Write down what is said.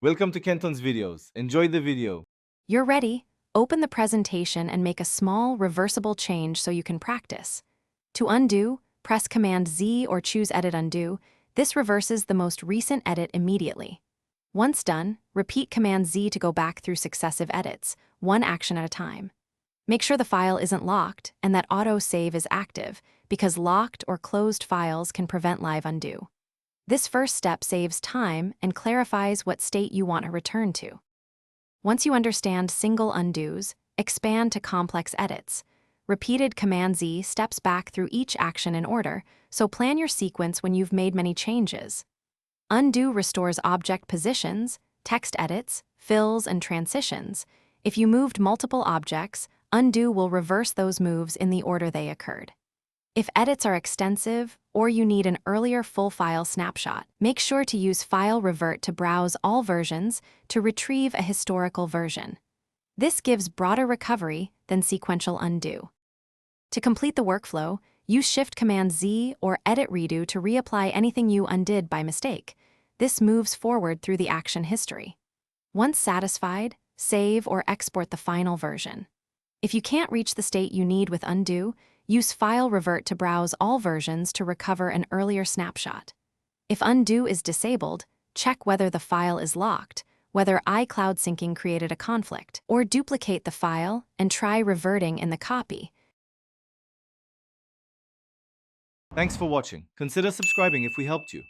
Welcome to Kenton's videos. Enjoy the video. You're ready. Open the presentation and make a small, reversible change so you can practice. To undo, press Command Z or choose Edit Undo. This reverses the most recent edit immediately. Once done, repeat Command Z to go back through successive edits, one action at a time. Make sure the file isn't locked and that auto-save is active, because locked or closed files can prevent live undo. This first step saves time and clarifies what state you want to return to. Once you understand single undos, expand to complex edits. Repeated Command Z steps back through each action in order, so plan your sequence when you've made many changes. Undo restores object positions, text edits, fills, and transitions. If you moved multiple objects, undo will reverse those moves in the order they occurred. If edits are extensive, or you need an earlier full file snapshot, make sure to use File Revert to browse all versions to retrieve a historical version. This gives broader recovery than sequential undo. To complete the workflow, use Shift-Command Z or Edit Redo to reapply anything you undid by mistake. This moves forward through the action history. Once satisfied, save or export the final version. If you can't reach the state you need with undo, use File Revert to browse all versions to recover an earlier snapshot. If undo is disabled, check whether the file is locked, whether iCloud syncing created a conflict, or duplicate the file and try reverting in the copy. Thanks for watching. Consider subscribing if we helped you.